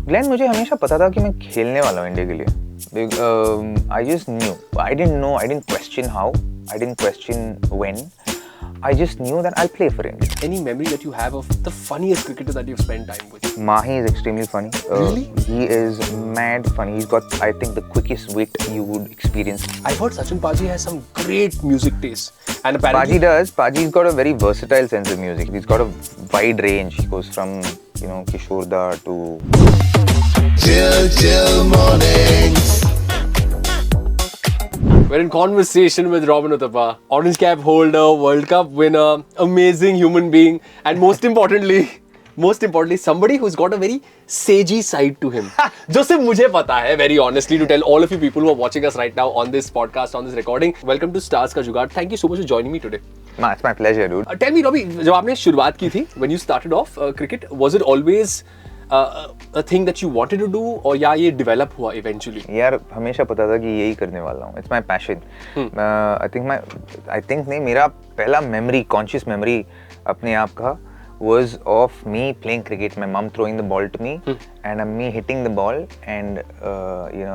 Glenn, मुझे हमेशा पता था कि मैं खेलने वाला हूँ इंडिया के लिए. I just knew. I didn't know. I didn't question how. I didn't question when. I just knew that I'll play for India. Any memory that you have of the funniest cricketer that you've spent time with? Mahi is extremely funny. Really? He is mad funny. He's got, I think, the quickest wit you would experience. I've heard Sachin Paji has some great music taste. And apparently... Paji does. Paji's got a very versatile sense of music. He's got a wide range. He goes from, Kishore Da to... Chill mornings. We're in conversation with Robin Uthappa, orange cap holder, World Cup winner, amazing human being, and most importantly, somebody who's got a very sagey side to him. जो सिर्फ मुझे पता है, very honestly, to tell all of you people who are watching us right now on this podcast, on this recording. Welcome to Stars Ka Jugaad. Thank you so much for joining me today. It's my pleasure, dude. Tell me, Robbie, जब आपने शुरुआत की थी, when you started off cricket, was it always a thing that you wanted to do, or या ये develop हुआ eventually? यार हमेशा पता था कि यही करने वाला हूँ. It's my passion. I think नहीं, मेरा पहला memory, conscious memory अपने आप का was of me playing cricket. My mom throwing the ball to me and me hitting the ball and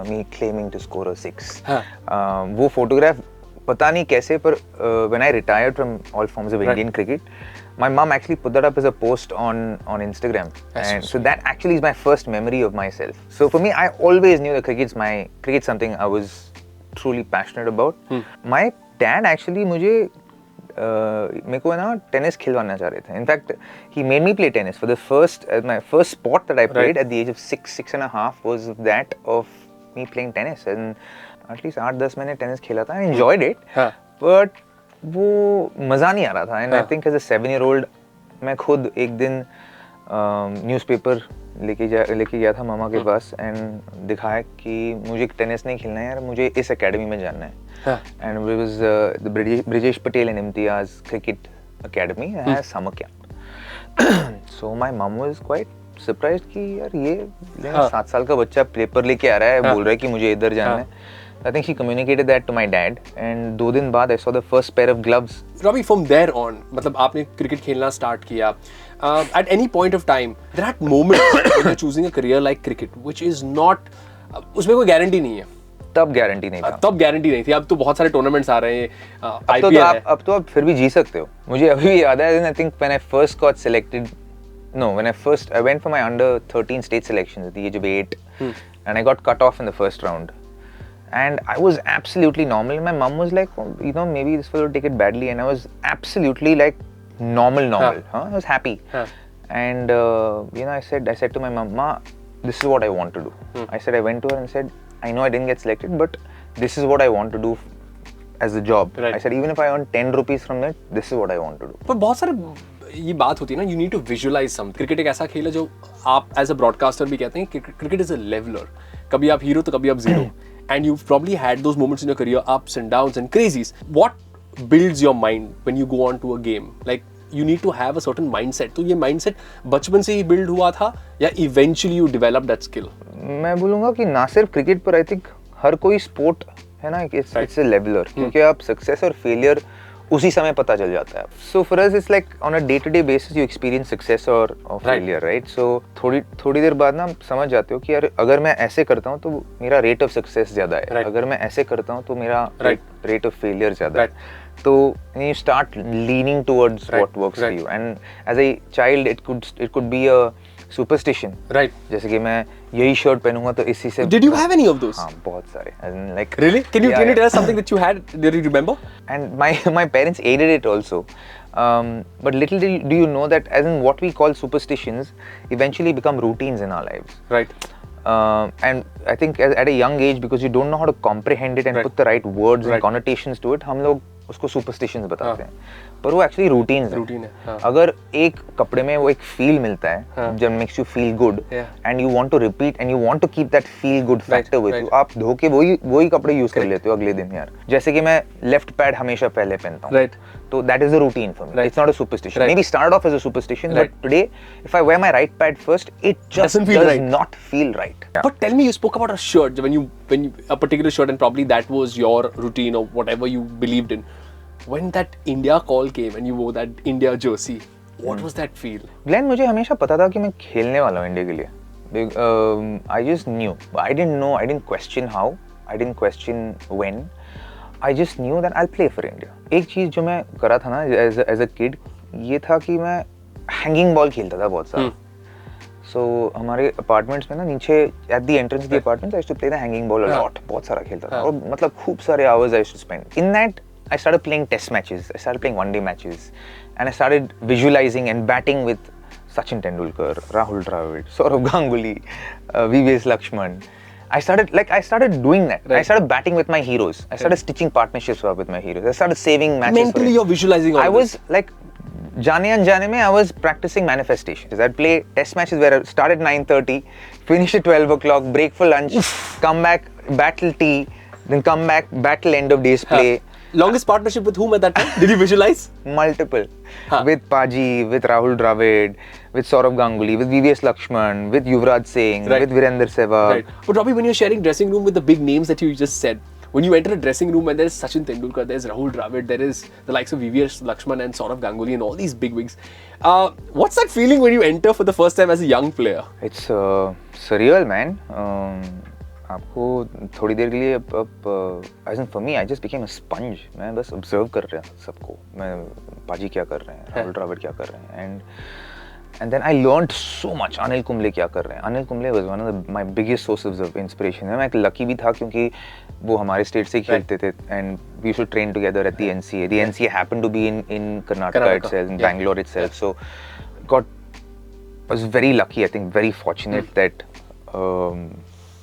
me claiming to score a six. वो photograph पता नहीं कैसे पर when I retired from all forms of Indian cricket, my mom actually put that up as a post on Instagram. And so that actually is my first memory of myself. So for me, I always knew that cricket's something I was truly passionate about. My dad actually मेरे को ना tennis खिलवाना चाह रहे थे. In fact, he made me play tennis for the my first sport that I played at the age of 6 and a half was that of me playing tennis. And at least 8-10 महीने tennis खेला था. I enjoyed it. But वो मज़ा नहीं आ रहा था. And I think as a 7-year-old मैं खुद एक दिन न्यूज़पेपर लेके गया था मामा के पास एंड दिखाया कि मुझे टेनिस नहीं खेलना है यार, मुझे इस एकेडमी में जाना है. And it was the Brijesh Patel and Imtiaz cricket academy as summer camp. So my mom was quite surprised कि यार ये 7 साल का बच्चा पेपर लेके आ रहा है, बोल रहा है कि मुझे इधर जाना है. I think she communicated that to my dad, and 2 दिन बाद I saw the first pair of gloves. Robbie, from there on, मतलब आपने क्रिकेट खेलना स्टार्ट किया. At any point of time, there are moments when you're choosing a career like cricket, which is not, उसमें कोई guarantee नहीं है. तब guarantee नहीं था. तब गारंटी नहीं थी. अब तो बहुत सारे टूर्नामेंट्स आ रहे हैं. अब तो आप फिर भी जी सकते हो. मुझे अभी भी याद है. I think when I first got selected, I went for my under 13 state selections at the age of 8, and I got cut off in the first round. And I was absolutely normal. My mom was like, maybe this will take it badly. And I was absolutely like normal. I was happy. And, I said to my mom, Ma, this is what I want to do. I went to her and said, I know I didn't get selected, but this is what I want to do as a job. I said, even if I earn 10 rupees from it, this is what I want to do. पर बहुत सारे ये बात होती है ना, you need to visualize something. Cricket एक ऐसा खेल है जो आप as a broadcaster भी कहते हैं कि क्रिकेट is a leveler. कभी आप हीरो तो कभी आप zero. And you've probably had those moments in your career, ups and downs and crazies. What builds your mind when you go on to a game? Like, you need to have a certain mindset. तो ये mindset बचपन से ही build हुआ था या eventually you developed that skill? मैं बोलूँगा कि ना सिर्फ क्रिकेट पर, I think हर कोई स्पोर्ट है ना, it's a leveler. क्योंकि आप सक्सेस और फेलियर उसी समय पता चल जाता है. So for us it's like on a day-to-day basis you experience success or failure, right? So थोड़ी देर बाद ना समझ जाते हो कि यार अगर मैं ऐसे करता हूँ तो मेरा rate of success ज़्यादा है. अगर मैं ऐसे करता हूँ तो मेरा rate of failure ज़्यादा है. तो you start leaning towards what works for you. And as a child it could be a superstition. Right. जैसे कि मैं यही शर्ट पहनूंगा तो इसी से. Did you have any of those? हाँ, बहुत सारे. Like really? Can you tell us something that you had? Did you remember? And my parents aided it also. But little do you know that as in what we call superstitions eventually become routines in our lives. Right. And I think at a young age, because you don't know how to comprehend it and put the right words and connotations to it, हम लोग उसको superstitions बताते हैं. पर वो actually routines है. अगर एक कपड़े में वो एक feel मिलता है, जब makes you feel good, and you want to repeat and you want to keep that feel good factor with you, आप धो के वही कपड़े use कर लेते हो अगले दिन यार. जैसे कि मैं left pad हमेशा पहले पहनता हूँ. So that is a routine for me. It's not a superstition. Maybe started off as a superstition, but today, if I wear my right pad first, it just does not feel right. But tell me, you spoke about a shirt when you a particular shirt, and probably that was your routine or whatever you believed in. When that India call came and you wore that India jersey, what was that feel? Glenn, मुझे हमेशा पता था कि मैं खेलने वाला हूँ India के लिए. I just knew. I didn't know. I didn't question how. I didn't question when. I just knew that I'll play for India. एक चीज जो मैं करा था ना as a kid, ये था कि मैं hanging ball खेलता था बहुत सारा. So हमारे apartments में ना नीचे at the entrance of the apartments I used to play the hanging ball a lot. बहुत सारा खेलता था और मतलब खूब सारे hours I used to spend. In that I started playing test matches. I started playing one-day matches, and I started visualizing and batting with Sachin Tendulkar, Rahul Dravid, Saurav Ganguly, VVS Lakshman. I started doing that. Right. I started batting with my heroes. I started stitching partnerships up with my heroes. I started saving matches. Mentally, you're visualizing all I this. was like, Jane Anjane mein, I was practicing manifestations. I'd play test matches where I start at 9:30, finish at 12 o'clock, break for lunch, come back, battle tea, then come back, battle end of days play. Longest partnership with whom at that time? Did you visualize? Multiple. With Paji, with Rahul Dravid, with Saurav Ganguly, with VVS Lakshman, with Yuvraj Singh, Right. with Virender Sehwag. Right. But Robbie, when you're sharing dressing room with the big names that you just said, when you enter a dressing room and there's Sachin Tendulkar, there's Rahul Dravid, there is the likes of VVS Lakshman and Saurav Ganguly and all these big wigs. What's that feeling when you enter for the first time as a young player? It's surreal, man. आपको थोड़ी देर के लिए as in for me, I just became a sponge. मैं बस observe कर रहा था सबको. मैं पाजी क्या कर रहे हैं, राहुल द्रविड़ क्या कर रहे हैं, and then I learned so much. Anil Kumble क्या कर रहे हैं. Anil Kumble was one of my biggest sources of inspiration. मैं एक lucky भी था क्योंकि वो हमारे स्टेट से ही खेलते थे, and we used to train together at the NCA. The NCA happened to be in Karnataka itself, in Bangalore itself. So was very lucky. I think very fortunate that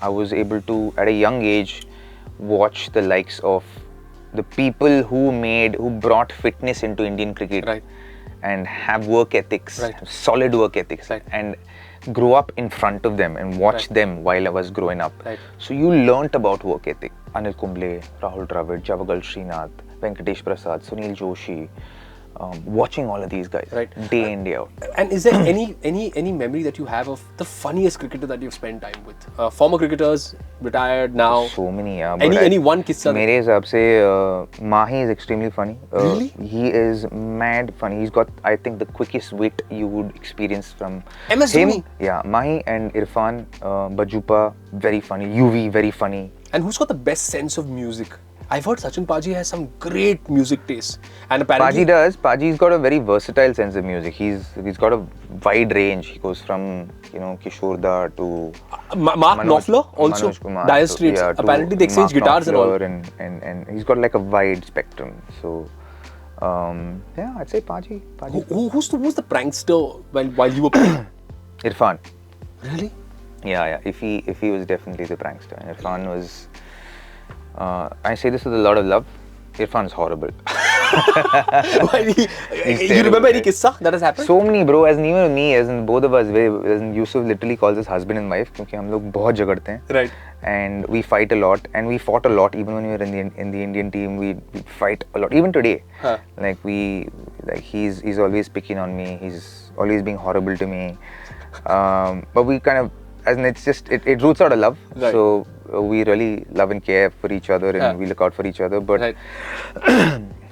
I was able to, at a young age, watch the likes of the people who brought fitness into Indian cricket. Right. And have work ethics, Right. solid work ethics, Right. and grow up in front of them and watch Right. them while I was growing up. Right. So you learnt about work ethic. Anil Kumble, Rahul Dravid, Javagal Srinath, Venkatesh Prasad, Sunil Joshi, watching all of these guys Right. day in, day out. And is there any memory that you have of the funniest cricketer that you've spent time with? Former cricketers, retired now. So many, yeah. but Any one kissa? मेरे हिसाब से Mahi is extremely funny. Really? He is mad funny. He's got, I think, the quickest wit you would experience from MS him. Dhoni? Yeah, Mahi and Irfan, Bajupa, very funny. UV, very funny. And who's got the best sense of music? I've heard Sachin Paji has some great music taste, and apparently Paji does. Paji's got a very versatile sense of music. He's got a wide range. He goes from Kishore Da to Mark Knopfler also. Manoj Kumar Dire to- Straits. yeah, to Apparently they exchange Mark guitars and all. Knopfler and he's got like a wide spectrum. So yeah, I'd say Paji. Who's the prankster while you were playing? Irfan. Really? Yeah. If he was definitely the prankster. And Irfan was. I say this with a lot of love. Irfan is horrible. You remember any kissa that has happened? So many, bro. As in even me, as in both of us, as in Yusuf literally calls us husband and wife क्योंकि हम लोग बहुत झगड़ते हैं. Right. And we fight a lot, and we fought a lot even when we were in the Indian team. We fight a lot, even today. Huh. He's always picking on me. He's always being horrible to me. But we kind of, as in it's just it roots out of love. Right. So we really love and care for each other, and Yeah. we look out for each other. But Right.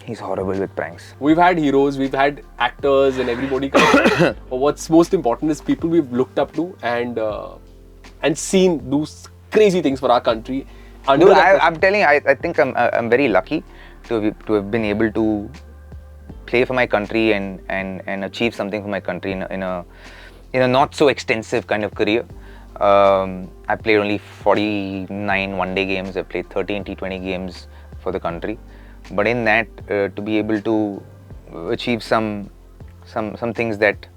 he's horrible with pranks. We've had heroes, we've had actors, and everybody. But what's most important is people we've looked up to and seen do crazy things for our country. Under Dude, that I'm telling you, I think I'm very lucky to have been able to play for my country and achieve something for my country in a not so extensive kind of career. I played only 49 one-day games. I played 13 T20 games for the country. But in that, to be able to achieve some things that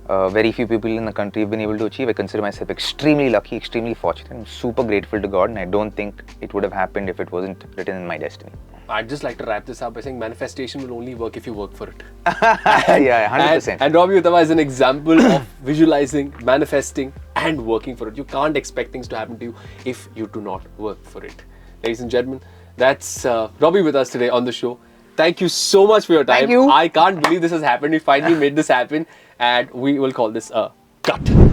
very few people in the country have been able to achieve, I consider myself extremely lucky, extremely fortunate. I'm super grateful to God, and I don't think it would have happened if it wasn't written in my destiny. I'd just like to wrap this up by saying manifestation will only work if you work for it. Yeah, 100%. And Robbie Uttama is an example of visualizing, manifesting, and working for it. You can't expect things to happen to you if you do not work for it. Ladies and gentlemen, that's Robbie with us today on the show. Thank you so much for your time. Thank you. I can't believe this has happened. We finally made this happen, and we will call this a cut.